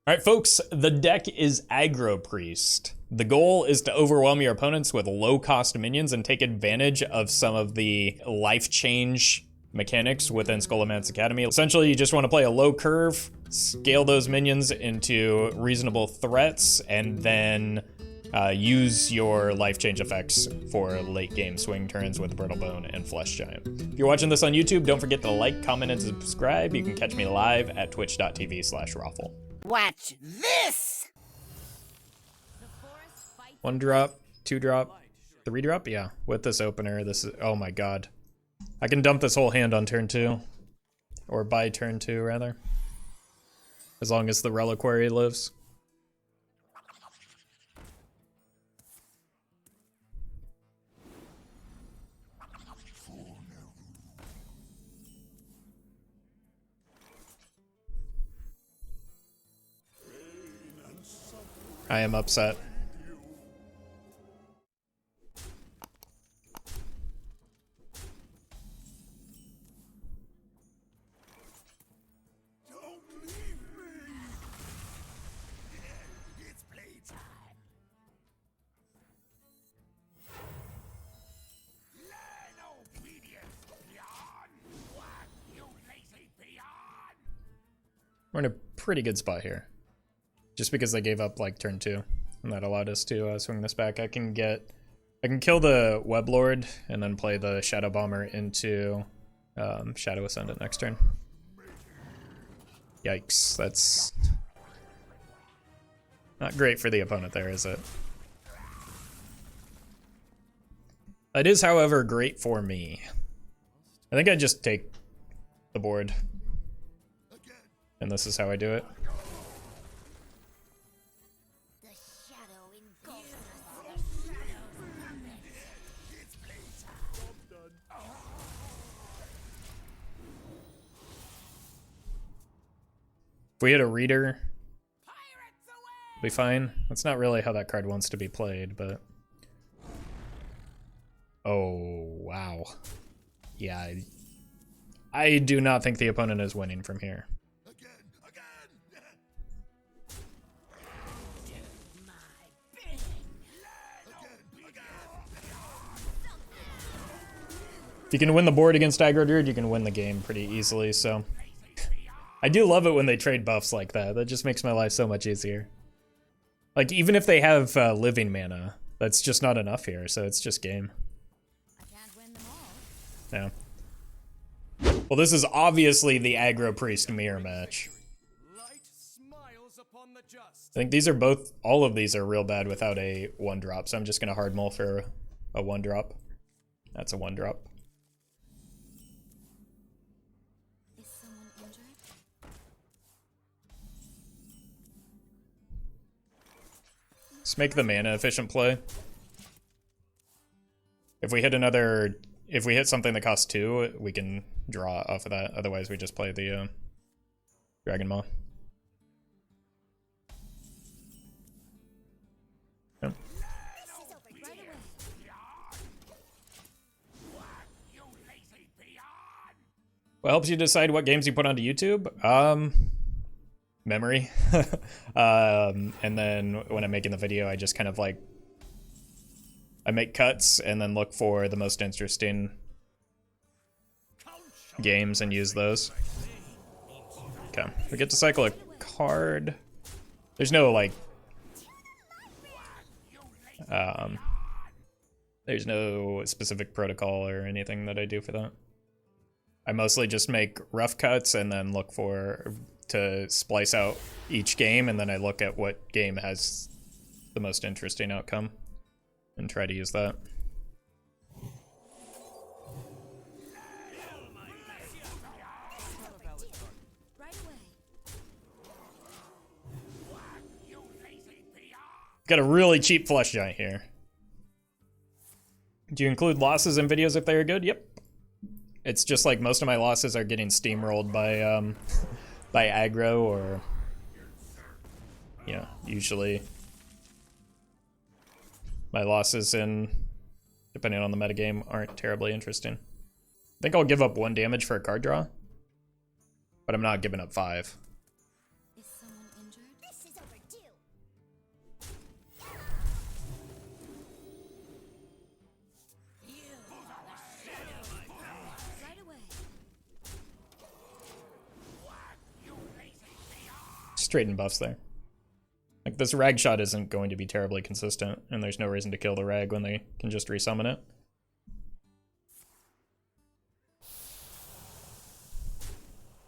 Alright folks, the deck is Aggro Priest. The goal is to overwhelm your opponents with low-cost minions and take advantage of some of the life change mechanics within Scholomance Academy. Essentially, you just want to play a low curve, scale those minions into reasonable threats, and then use your life change effects for late game swing turns with Brittlebone and Flesh Giant. If you're watching this on YouTube, don't forget to like, comment, and subscribe. You can catch me live at twitch.tv/Roffle. Watch this! 1 drop, 2 drop, 3 drop? Yeah, with this opener, this is, oh my god. I can dump this whole hand on turn 2. Or by turn 2, rather. As long as the Reliquary lives. I am upset. We're in a pretty good spot here. Just because they gave up like turn 2. And that allowed us to swing this back. I can kill the Weblord and then play the Shadow Bomber into Shadow Ascendant next turn. Yikes, that's not great for the opponent there, is it? It is, however, great for me. I think I just take the board. And this is how I do it. If we hit a reader, we'll be fine. That's not really how that card wants to be played, but... Oh, wow. Yeah, I do not think the opponent is winning from here. If you can win the board against Aggro Druid, you can win the game pretty easily, so... I do love it when they trade buffs like that. That just makes my life so much easier. Like, even if they have living mana, that's just not enough here, so it's just game. I can't win them all. Yeah. Well, this is obviously the Aggro Priest mirror match. I think these are both, all of these are real bad without a 1-drop, so I'm just gonna hard mull for a 1-drop. That's a 1-drop. Let's make the mana efficient play. If we hit something that costs 2, we can draw off of that. Otherwise, we just play the Dragon Maw. Yep. What helps you decide what games you put onto YouTube? Memory. And then when I'm making the video, I just kind of like, I make cuts and then look for the most interesting games and use those. Okay, we get to cycle a card. There's no like, there's no specific protocol or anything that I do for that. I mostly just make rough cuts and then look to splice out each game, and then I look at what game has the most interesting outcome and try to use that. Got a really cheap Flesh Giant here. Do you include losses in videos if they are good? Yep. It's just like most of my losses are getting steamrolled by aggro, or, you know, usually my losses in, depending on the metagame, aren't terribly interesting. I think I'll give up 1 damage for a card draw, but I'm not giving up 5. Is someone injured? This Straight in buffs there. Like, this rag shot isn't going to be terribly consistent, and there's no reason to kill the rag when they can just resummon it.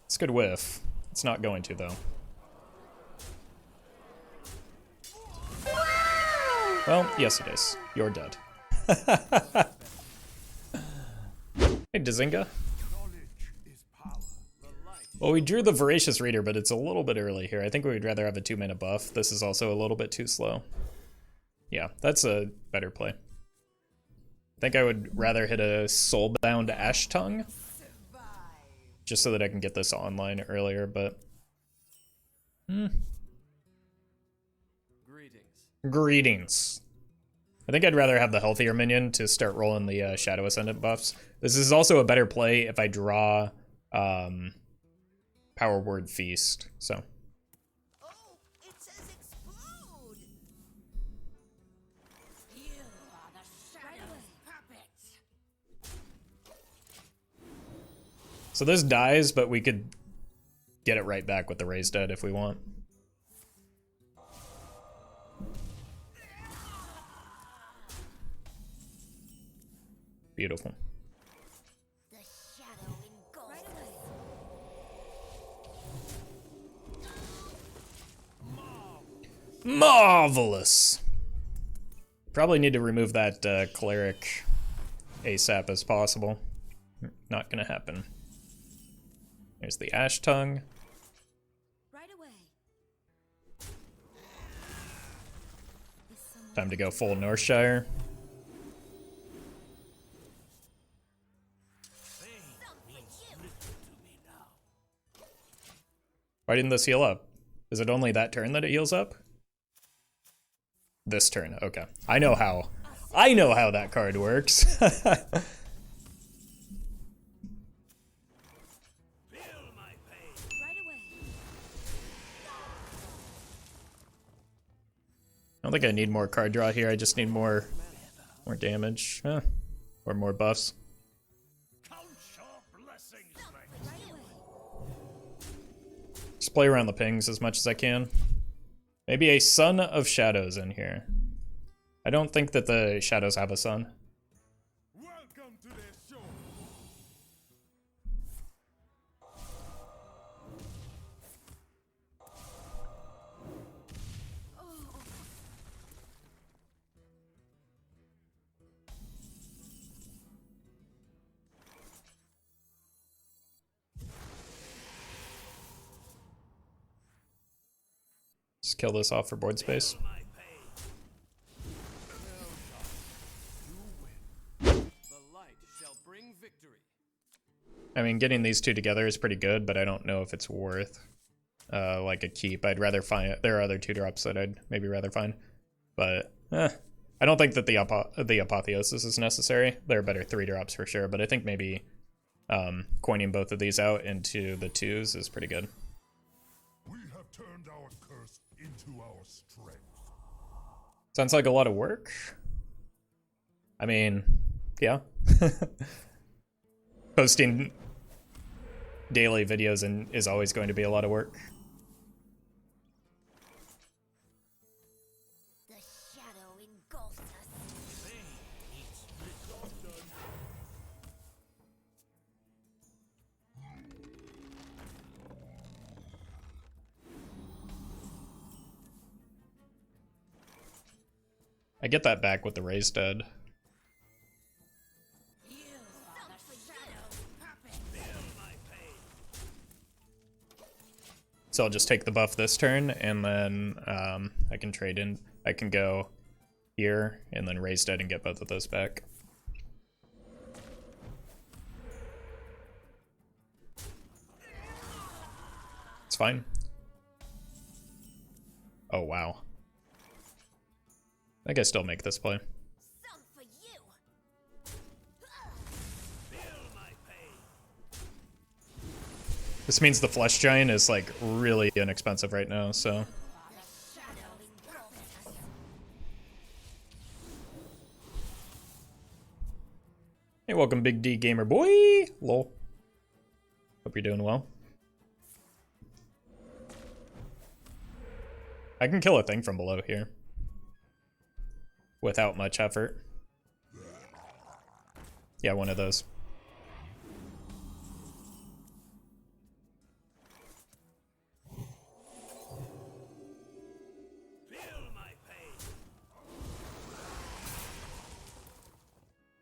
It's a good whiff. It's not going to, though. Well, yes it is. You're dead. Hey, Dazinga. Well, we drew the Voracious Reader, but it's a little bit early here. I think we would rather have a 2-mana buff. This is also a little bit too slow. Yeah, that's a better play. I think I would rather hit a Soulbound Ash Tongue, just so that I can get this online earlier, but... Greetings. I think I'd rather have the healthier minion to start rolling the Shadow Ascendant buffs. This is also a better play if I draw Power Word Feast, so. Oh, it says explode. You are the Shadow's puppets. So this dies, but we could get it right back with the Raised Dead if we want. Beautiful. The shadow engulfs us. Marvelous. Probably need to remove that cleric ASAP as possible. Not gonna happen. There's the Ash Tongue. Right away. Time to go full Northshire. Why didn't this heal up? Is it only that turn that it heals up? This turn, okay. I know how that card works. I don't think I need more card draw here. I just need more damage, or more buffs. Just play around the pings as much as I can. Maybe a Son of Shadows in here. I don't think that the Shadows have a sun. Welcome to their show. Just kill this off for board space. I mean, getting these two together is pretty good, but I don't know if it's worth like a keep. I'd rather find there are other 2-drops that I'd maybe rather find, but I don't think that the Apotheosis is necessary. There are better 3-drops for sure, but I think maybe coining both of these out into the 2s is pretty good. We have turned our curse into our strength. Sounds like a lot of work. I mean, yeah. Posting daily videos is always going to be a lot of work. The shadow engulfs us. I get that back with the Raised Dead. So I'll just take the buff this turn, and then I can trade in. I can go here, and then Raise Dead and get both of those back. It's fine. Oh, wow. I think I still make this play. Some for you. This means the Flesh Giant is like really inexpensive right now, so. The Hey, welcome, Big D Gamer Boy. Lol. Hope you're doing well. I can kill a thing from below here without much effort. Yeah, one of those.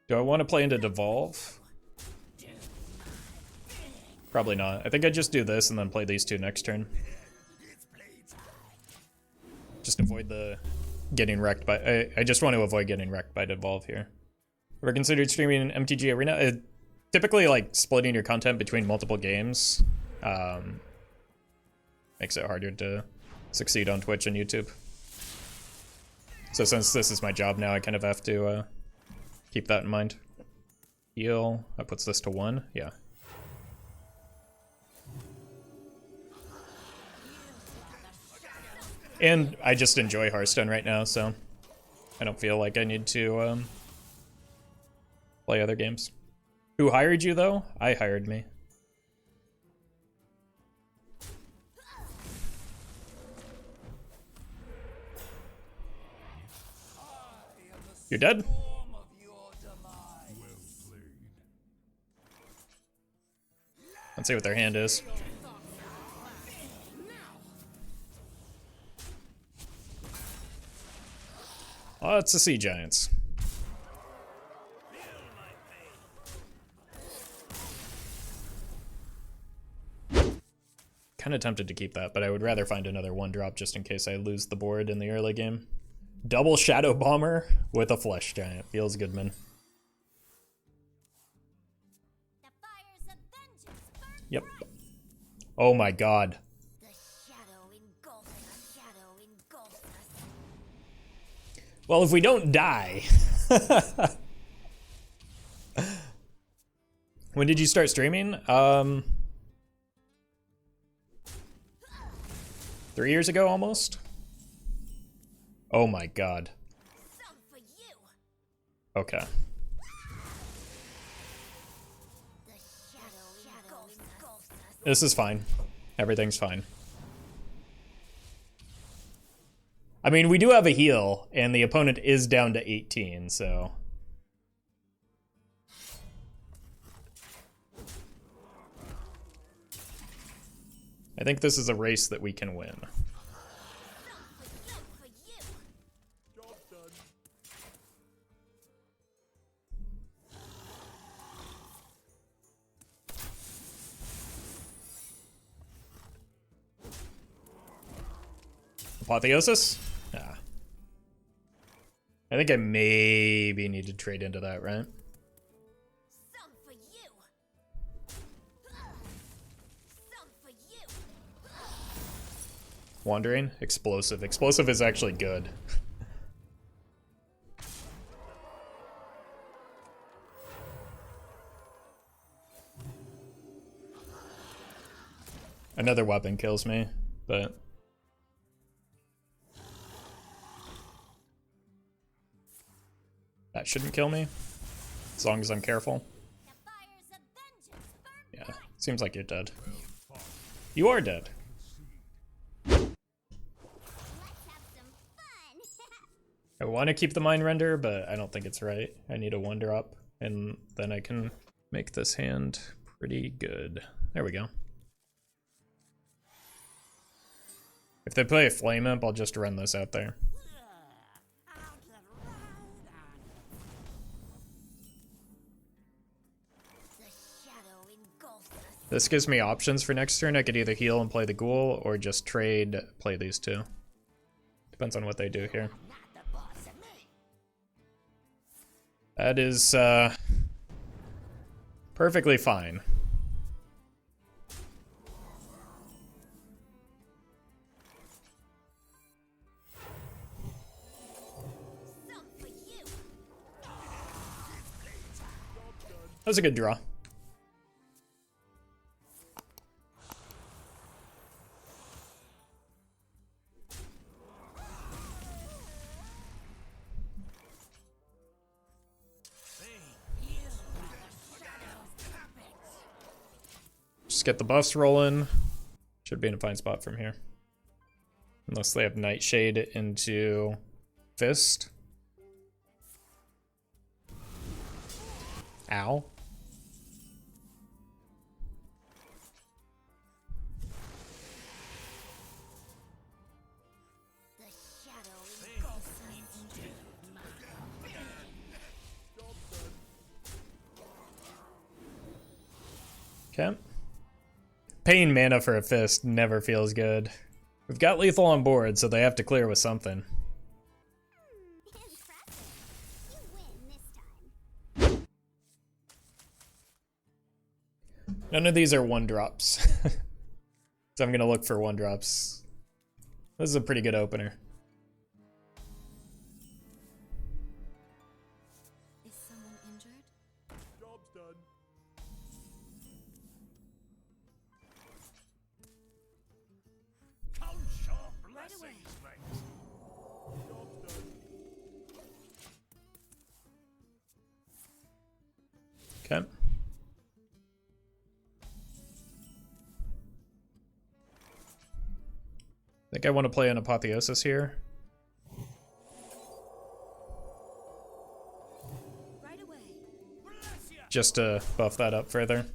Do I want to play into Devolve? Probably not. I think I just do this and then play these two next turn. Just avoid the getting wrecked by... I just want to avoid getting wrecked by Devolve here. Ever considered streaming an MTG Arena? Typically, like, splitting your content between multiple games makes it harder to succeed on Twitch and YouTube. So since this is my job now, I kind of have to keep that in mind. Heal. That puts this to 1. Yeah. And I just enjoy Hearthstone right now, so I don't feel like I need to play other games. Who hired you, though? I hired me. You're dead? Let's see what their hand is. Oh, it's the Sea Giants. Kind of tempted to keep that, but I would rather find another 1-drop just in case I lose the board in the early game. Double Shadow Bomber with a Flesh Giant. Feels good, man. Yep. Oh my god. Well, if we don't die... When did you start streaming? 3 years ago, almost? Oh my god. Okay. This is fine. Everything's fine. I mean, we do have a heal, and the opponent is down to 18, so... I think this is a race that we can win. Apotheosis? Yeah. I think I maybe need to trade into that, right? Wandering? Explosive. Explosive is actually good. Another weapon kills me, but... that shouldn't kill me, as long as I'm careful. Yeah, seems like you're dead. You are dead. I want to keep the Mind Render, but I don't think it's right. I need a 1-drop, and then I can make this hand pretty good. There we go. If they play a Flame Imp, I'll just run this out there. This gives me options for next turn. I could either heal and play the Ghoul, or just trade, play these two. Depends on what they do here. That is perfectly fine. That was a good draw. Just get the buffs rolling. Should be in a fine spot from here. Unless they have Nightshade into Fist. Ow. The shadow engulfs us. Okay. Paying mana for a Fist never feels good. We've got lethal on board, so they have to clear with something. Impressive. You win this time. None of these are 1-drops. So I'm gonna look for 1-drops. This is a pretty good opener. Is someone injured? Job's done. Count your blessings, mate. Job's done. Okay. I think I want to play an Apotheosis here. Right away. Just to buff that up further.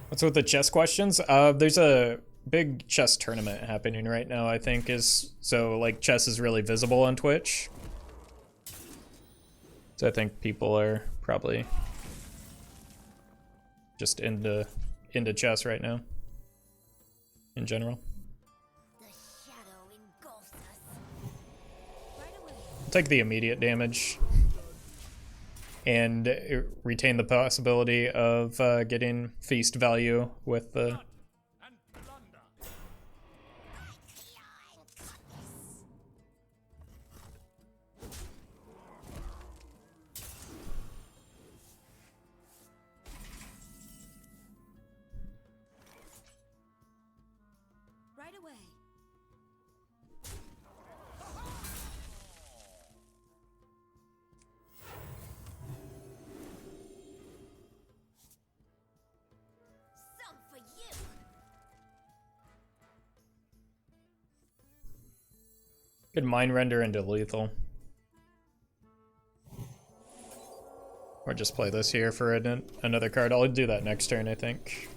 What's with the chess questions? There's a big chess tournament happening right now, I think, so like chess is really visible on Twitch. So I think people are probably just into chess right now. In general. The shadow engulfs us. Right away. Take the immediate damage. And retain the possibility of getting feast value with the... And plunder. Right away. Some for you. Could mind render into lethal. Or just play this here for another card. I'll do that next turn, I think.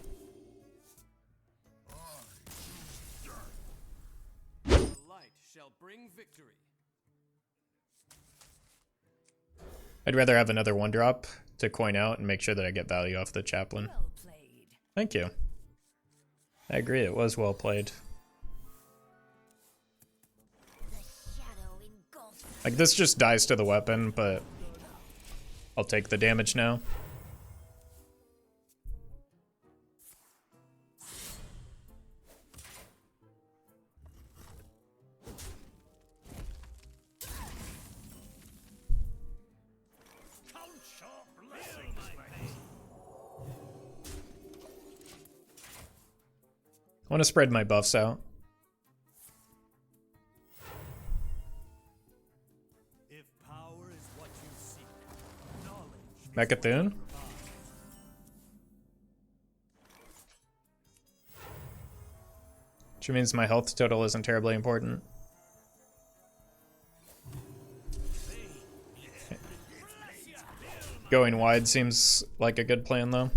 The light shall bring victory. I'd rather have another 1-drop to coin out and make sure that I get value off the chaplain. Well played. Thank you. I agree, it was well played. The shadow engulfs us. Like, this just dies to the weapon, but I'll take the damage now. Count your blessings, mate. I want to spread my buffs out. If power is what you seek, knowledge. Mechathune? Which means my health total isn't terribly important. Going wide seems like a good plan, though.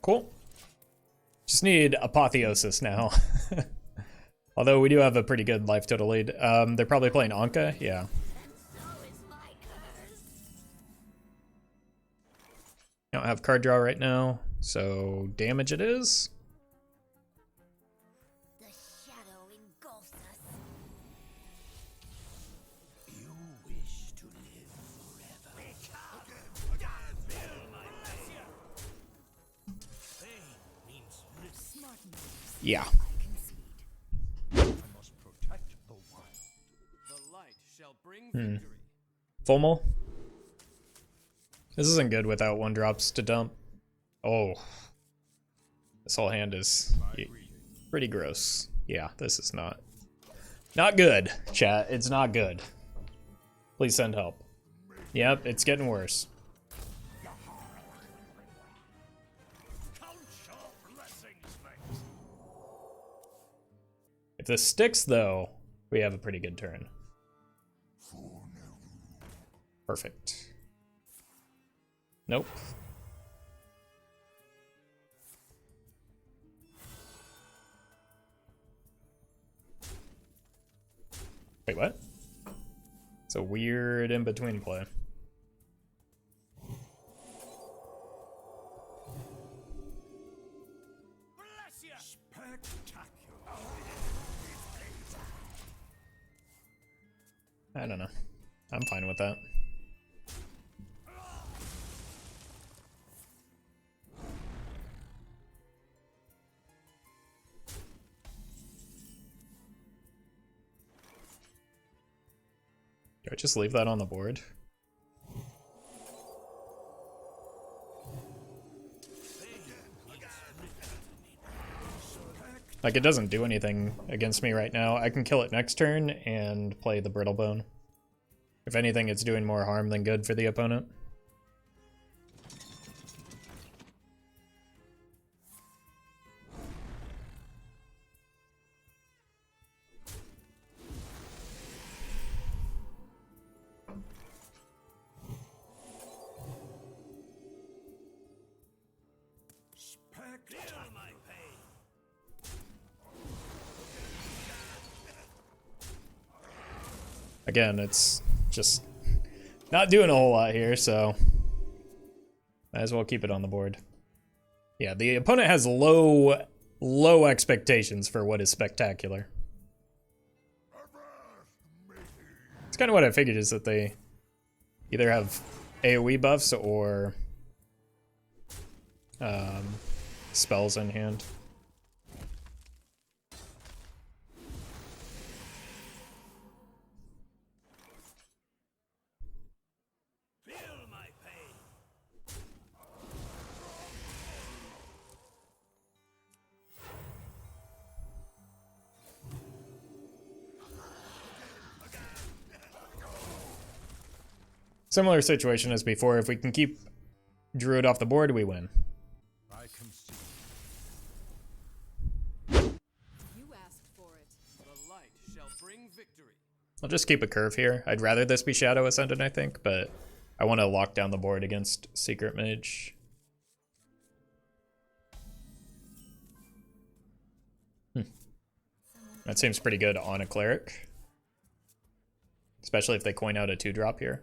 Cool. Just need Apotheosis now. Although we do have a pretty good life total lead. They're probably playing Anka? Yeah. And so is my curse. Don't have card draw right now, so damage it is. The shadow engulfs us. You wish to live forever. Pain means Smart moves. Yeah. I must protect the wild. The light shall bring victory. Fulmel. This isn't good without 1-drops to dump. Oh. This whole hand is pretty gross. Yeah, this is not good, chat. It's not good. Please send help. Yep, it's getting worse. Count your blessings, mate. If this sticks, though, we have a pretty good turn. Perfect. Nope. Wait, what? It's a weird in-between play. Bless you. Spectacular. I don't know. I'm fine with that. Do I just leave that on the board? Like, it doesn't do anything against me right now. I can kill it next turn and play the Brittlebone. If anything, it's doing more harm than good for the opponent. Feel my pain. Again, it's just not doing a whole lot here, so might as well keep it on the board. Yeah, the opponent has low expectations for what is spectacular. It's kind of what I figured, is that they either have AoE buffs or spells in hand. Feel my pain. Similar situation as before. If we can keep Druid off the board, we win. I concede. You asked for it. The light shall bring victory. I'll just keep a curve here. I'd rather this be Shadow Ascendant, I think, but I want to lock down the board against Secret Mage. That seems pretty good on a Cleric. Especially if they coin out a 2-drop here.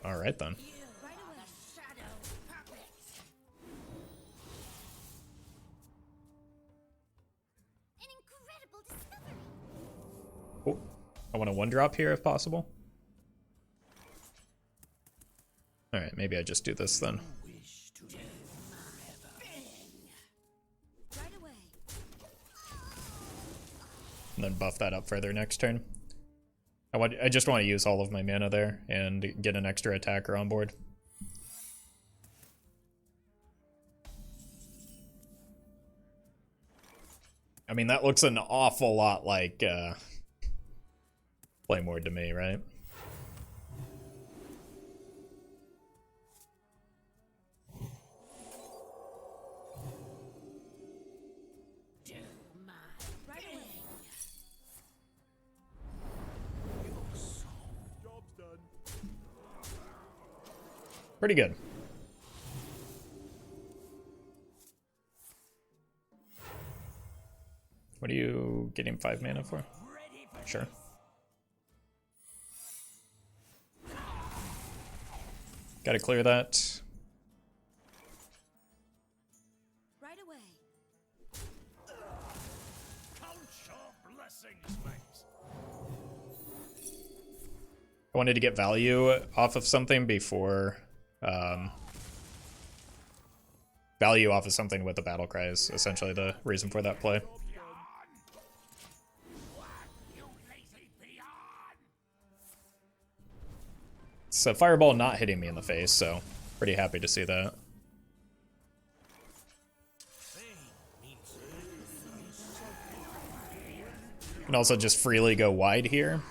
Alright then. Right away. The shadow puppets. An incredible discovery. Oh, I want a 1-drop here if possible. Alright, maybe I just do this then. Right away. And then buff that up further next turn. I just want to use all of my mana there and get an extra attacker on board. I mean, that looks an awful lot like Flameward to me, right? Right away. Job's done. Pretty good. What are you getting 5 mana for? Sure. Gotta clear that. Right away. Count your blessings, mate. I wanted to get value off of something before value off of something with the battle cry is essentially the reason for that play. It's a fireball not hitting me in the face, so pretty happy to see that. You can also just freely go wide here.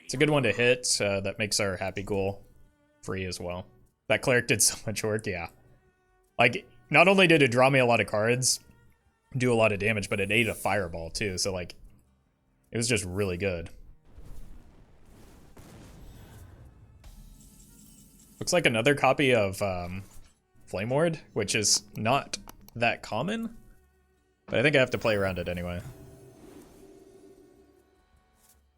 It's a good one to hit. That makes our happy ghoul free as well. That cleric did so much work, yeah. Like, not only did it draw me a lot of cards, do a lot of damage, but it ate a fireball too, so like, it was just really good. Looks like another copy of Flame Ward, which is not that common, but I think I have to play around it anyway.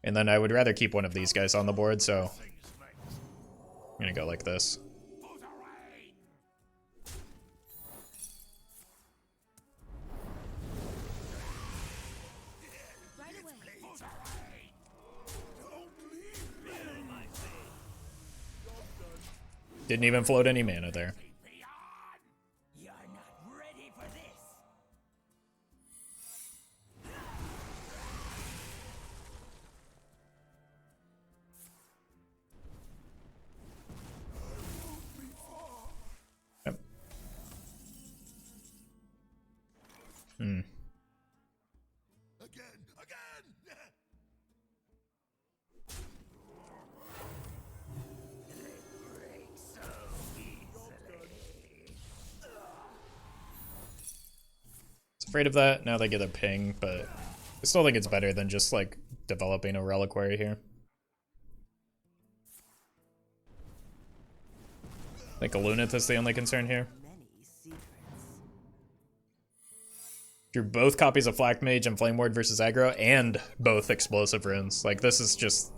And then I would rather keep one of these guys on the board, so I'm gonna go like this. Didn't even float any mana there. You're not ready for this. Yep. Hmm. Afraid of that. Now they get a ping, but I still think it's better than just like developing a reliquary here. I think a Lunith is the only concern here. Drew both copies of Flak Mage and Flame Ward versus Aggro, and both explosive runes. Like, this is just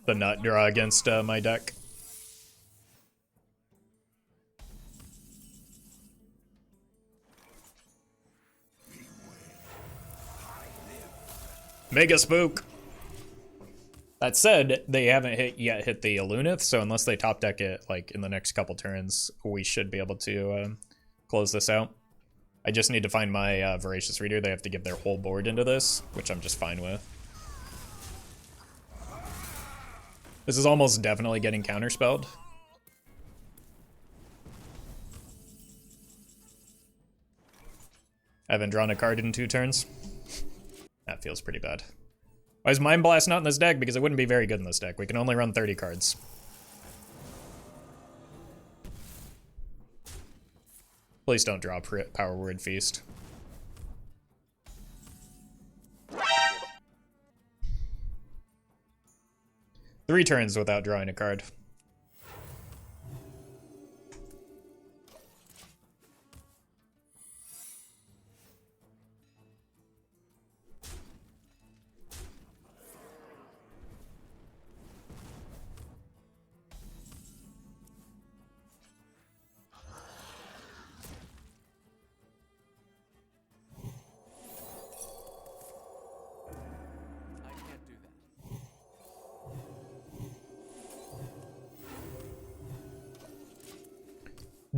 the nut draw against my deck. Mega Spook! That said, they haven't yet hit the Lunith, so unless they top deck it like in the next couple turns, we should be able to close this out. I just need to find my Voracious Reader. They have to give their whole board into this, which I'm just fine with. This is almost definitely getting counterspelled. I haven't drawn a card in 2 turns. That feels pretty bad. Why is Mind Blast not in this deck? Because it wouldn't be very good in this deck. We can only run 30 cards. Please don't draw Power Word Feast. Three turns without drawing a card.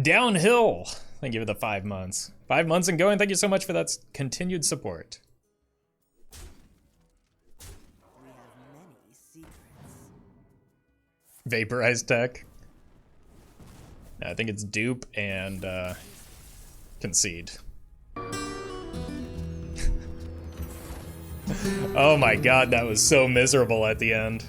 Downhill. Thank you for the 5 months. 5 months and going. Thank you so much for that continued support. We have many secrets. Vaporized tech. I think it's dupe and concede. Oh my god, that was so miserable at the end.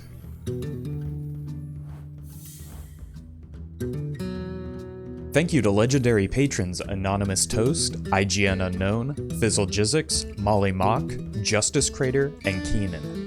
Thank you to legendary patrons Anonymous Toast, IGN Unknown, Fizzle Jizzix, Molly Mock, Justice Crater, and Keenan.